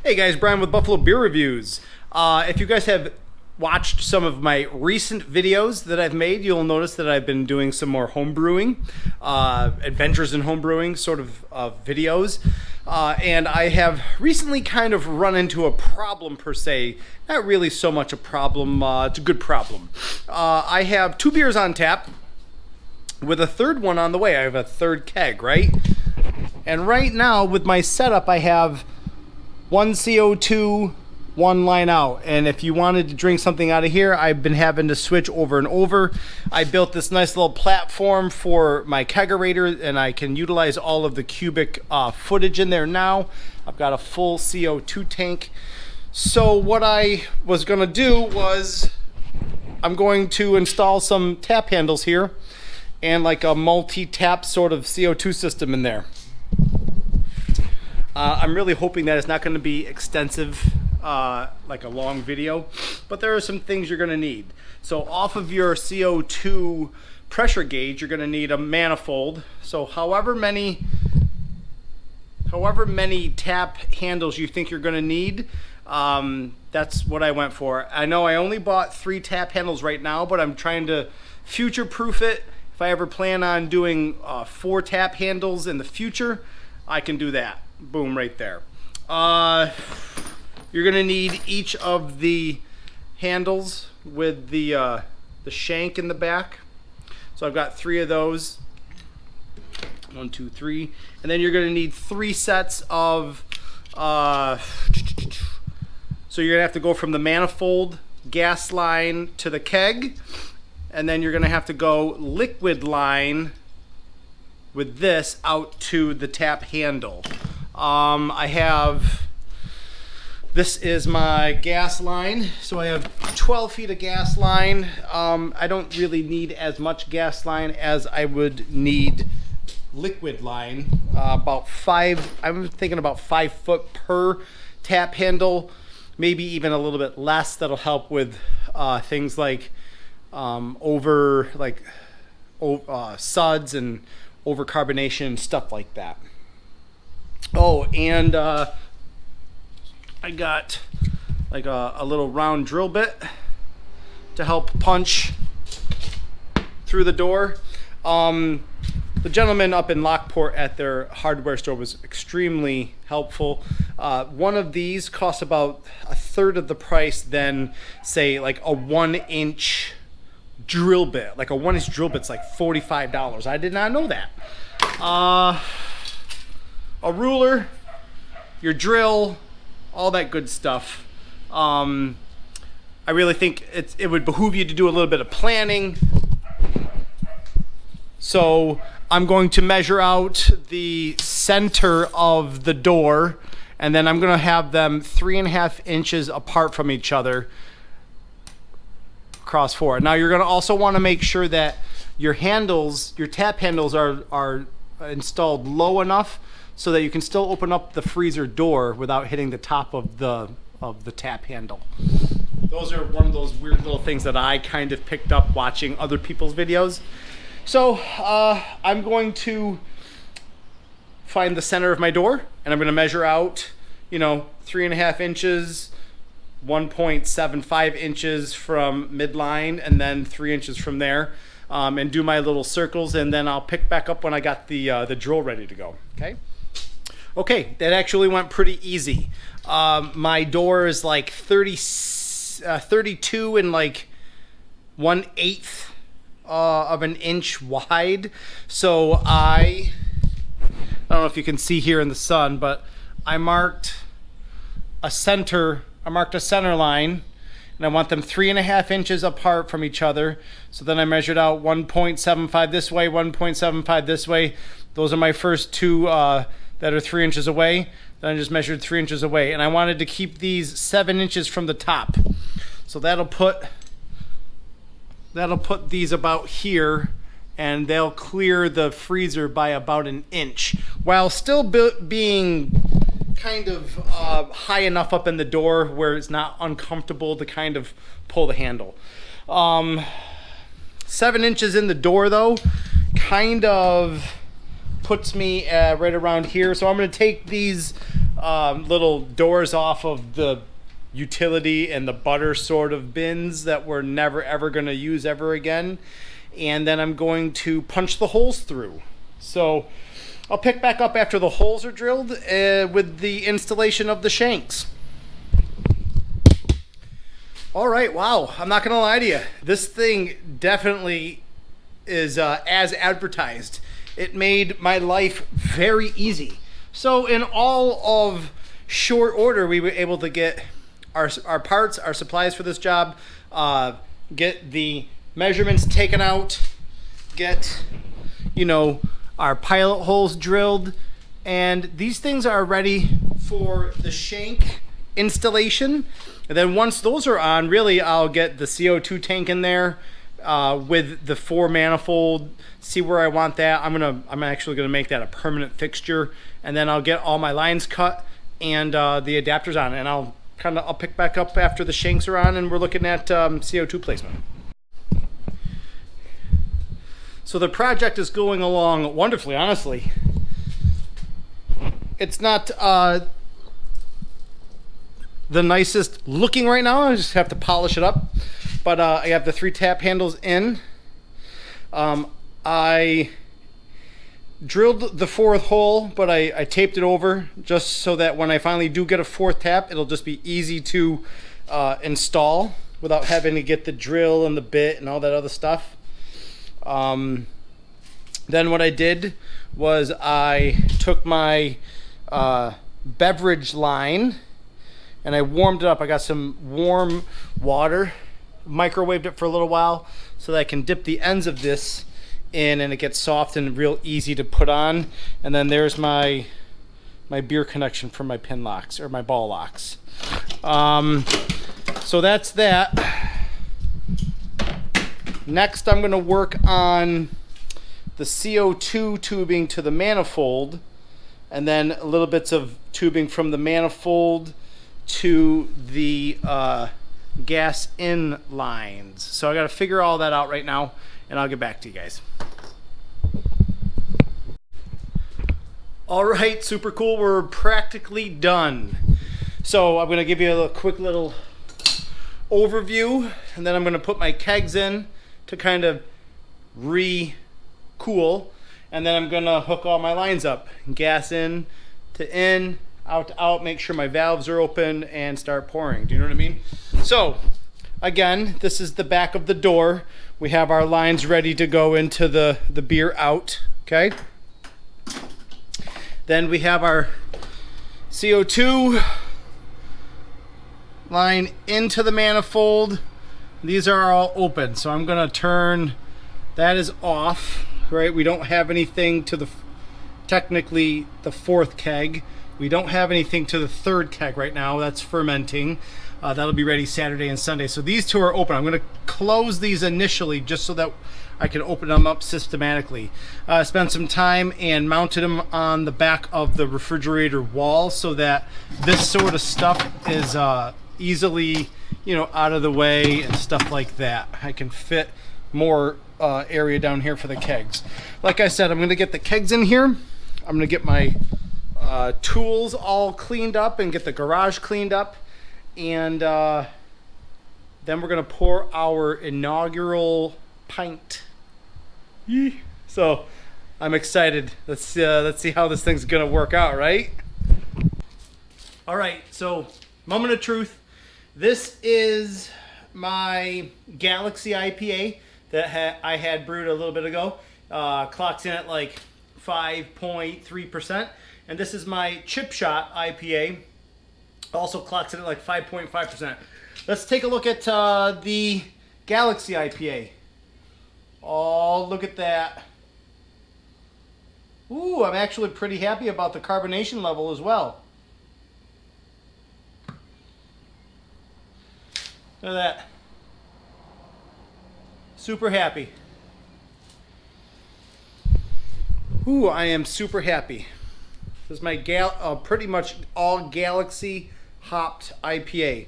Hey guys, Brian with Buffalo Beer Reviews. If you guys have watched some of my recent videos that I've made, you'll notice that I've been doing some more home brewing, adventures in home brewing sort of videos. And I have recently kind of run into a problem per se. Not really so much a problem, it's a good problem. I have 2 beers on tap with a third one on the way. I have a third keg, right? And right now with my setup, I have 1 CO2, 1 line out. And if you wanted to drink something out of here, I've been having to switch over and over. I built this nice little platform for my kegerator, and I can utilize all of the cubic footage in there now. I've got a full CO2 tank. So what I was gonna do was I'm going to install some tap handles here and like a multi-tap sort of CO2 system in there. I'm really hoping that it's not going to be extensive, like a long video, but there are some things you're going to need. So off of your CO2 pressure gauge, you're going to need a manifold. So however many tap handles you think you're going to need, that's what I went for. I know I only bought 3 tap handles right now, but I'm trying to future-proof it. If I ever plan on doing 4 tap handles in the future, I can do that. Boom, right there. You're gonna need each of the handles with the shank in the back. So I've got 3 of those. 1, 2, 3. And then you're gonna need 3 sets of, so you're gonna have to go from the manifold gas line to the keg, and then you're gonna have to go liquid line with this out to the tap handle. This is my gas line. So I have 12 feet of gas line. I don't really need as much gas line as I would need liquid line. I'm thinking about 5 foot per tap handle, maybe even a little bit less. That'll help with things like suds and overcarbonation, stuff like that. Oh, and I got like a little round drill bit to help punch through the door. The gentleman up in Lockport at their hardware store was extremely helpful. One of these costs about 1/3 of the price than, say, like a 1-inch drill bit. Like a 1-inch drill bit's like $45. I did not know that. A ruler, your drill, all that good stuff. I really think it would behoove you to do a little bit of planning. So I'm going to measure out the center of the door, and then I'm going to have them 3.5 inches apart from each other across 4. Now you're going to also want to make sure that your handles, your tap handles are installed low enough so that you can still open up the freezer door without hitting the top of the tap handle. Those are one of those weird little things that I kind of picked up watching other people's videos. So I'm going to find the center of my door, and I'm going to measure out, 3.5 inches, 1.75 inches from midline, and then 3 inches from there, and do my little circles, and then I'll pick back up when I got the drill ready to go. Okay, that actually went pretty easy. My door is like 32 and like 1/8 of an inch wide. So I don't know if you can see here in the sun, but I marked a center line, and I want them 3.5 inches apart from each other. So then I measured out 1.75 this way, 1.75 this way. Those are my first 2 that are 3 inches away. Then I just measured 3 inches away, and I wanted to keep these 7 inches from the top. So that'll put these about here, and they'll clear the freezer by about 1 inch, while still being kind of high enough up in the door where it's not uncomfortable to kind of pull the handle. 7 inches in the door though kind of puts me right around here. So I'm going to take these little doors off of the utility and the butter sort of bins that we're never ever going to use ever again. And then I'm going to punch the holes through. So I'll pick back up after the holes are drilled with the installation of the shanks. All right, wow, I'm not gonna lie to you. This thing definitely is as advertised. It made my life very easy. So in all of short order, we were able to get our parts, our supplies for this job, get the measurements taken out, get, you know, our pilot holes drilled, and these things are ready for the shank installation. And then once those are on, really I'll get the CO2 tank in there with the 4 manifold, see where I want that. I'm actually gonna make that a permanent fixture, and then I'll get all my lines cut and the adapters on, and I'll pick back up after the shanks are on and we're looking at CO2 placement. So the project is going along wonderfully, honestly. It's not the nicest looking right now. I just have to polish it up. But I have the 3 tap handles in. I drilled the 4th hole, but I taped it over just so that when I finally do get a 4th tap, it'll just be easy to install without having to get the drill and the bit and all that other stuff. Then what I did was I took my beverage line and I warmed it up. I got some warm water, microwaved it for a little while so that I can dip the ends of this in and it gets soft and real easy to put on. And then there's my beer connection for my pin locks or my ball locks. So that's that. Next I'm gonna work on the CO2 tubing to the manifold, and then little bits of tubing from the manifold to the gas in lines. So I got to figure all that out right now, and I'll get back to you guys. All right, super cool. We're practically done. So I'm going to give you a quick little overview, and then I'm going to put my kegs in to kind of cool, and then I'm gonna hook all my lines up, gas in to in, out to out, make sure my valves are open and start pouring. Do you know what I mean? So again, this is the back of the door. We have our lines ready to go into the beer out. Okay, then we have our CO2 line into the manifold. These are all open, so I'm gonna turn that is off. Right, we don't have anything to the, technically the 4th keg. We don't have anything to the 3rd keg right now. That's fermenting. That'll be ready Saturday and Sunday. So these 2 are open. I'm going to close these initially just so that I can open them up systematically. Spent some time and mounted them on the back of the refrigerator wall so that this sort of stuff is easily, you know, out of the way and stuff like that. I can fit more area down here for the kegs. Like I said, I'm going to get the kegs in here. I'm going to get my tools all cleaned up and get the garage cleaned up, and then we're going to pour our inaugural pint. Yee. So I'm excited. Let's see how this thing's going to work out, right? All right, so moment of truth. This is my Galaxy IPA that I had brewed a little bit ago. Clocks in at like 5.3%. And this is my Chip Shot IPA. Also clocks in at like 5.5%. Let's take a look at the Galaxy IPA. Oh, look at that. Ooh, I'm actually pretty happy about the carbonation level as well. Look at that. Super happy. Ooh, I am super happy. This is my pretty much all Galaxy hopped IPA.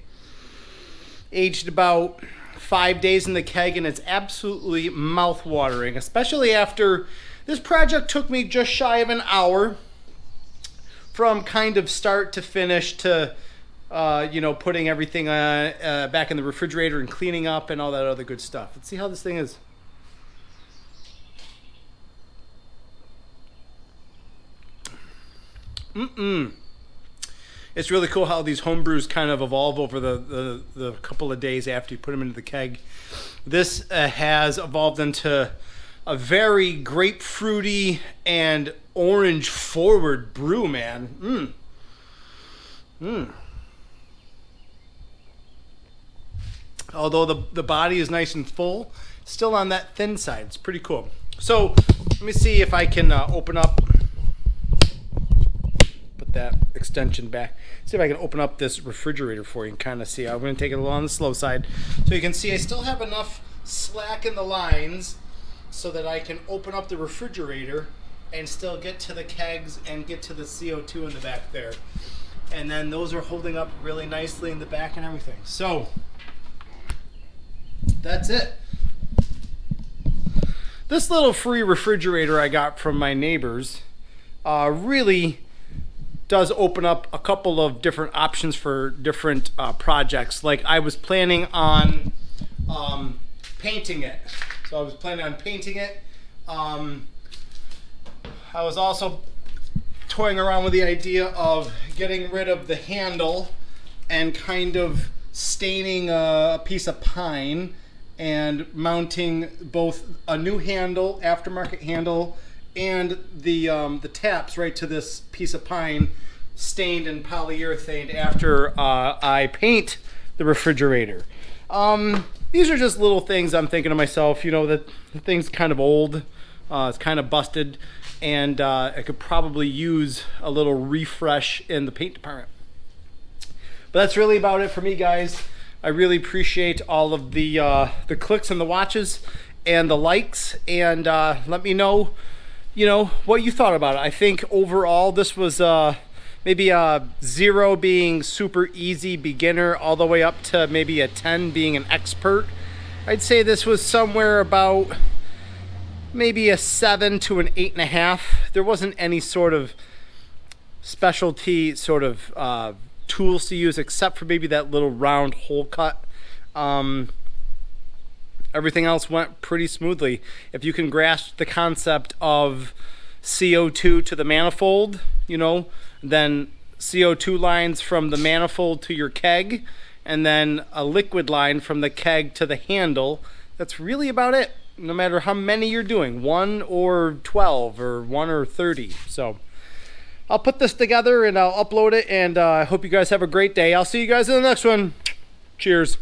Aged about 5 days in the keg, and it's absolutely mouth-watering, especially after this project took me just shy of an hour from kind of start to finish to you know, putting everything back in the refrigerator and cleaning up and all that other good stuff. Let's see how this thing is. It's really cool how these home brews kind of evolve over the couple of days after you put them into the keg. This has evolved into a very grapefruity and orange forward brew, man. Although the body is nice and full, still on that thin side. It's pretty cool. So let me see if I can open up, put that extension back. See if I can open up this refrigerator for you and kind of see. I'm going to take it a little on the slow side. So you can see I still have enough slack in the lines so that I can open up the refrigerator and still get to the kegs and get to the CO2 in the back there. And then those are holding up really nicely in the back and everything. So that's it. This little free refrigerator I got from my neighbors really does open up a couple of different options for different projects. Like I was planning on painting it. So I was planning on painting it. I was also toying around with the idea of getting rid of the handle and kind of staining a piece of pine and mounting both a new handle, aftermarket handle, and the taps right to this piece of pine, stained and polyurethane after I paint the refrigerator. These are just little things I'm thinking to myself, you know, that the thing's kind of old, it's kind of busted, and I could probably use a little refresh in the paint department. But that's really about it for me, guys. I really appreciate all of the clicks and the watches and the likes, and let me know, you know, what you thought about it. I think overall this was maybe a 0 being super easy beginner all the way up to maybe a 10 being an expert. I'd say this was somewhere about maybe a 7 to an 8.5. There wasn't any sort of specialty sort of tools to use except for maybe that little round hole cut. Everything else went pretty smoothly. If you can grasp the concept of CO2 to the manifold, you know, then CO2 lines from the manifold to your keg, and then a liquid line from the keg to the handle. That's really about it, no matter how many you're doing, 1 or 12 or 1 or 30. So I'll put this together and I'll upload it, and I hope you guys have a great day. I'll see you guys in the next one. Cheers.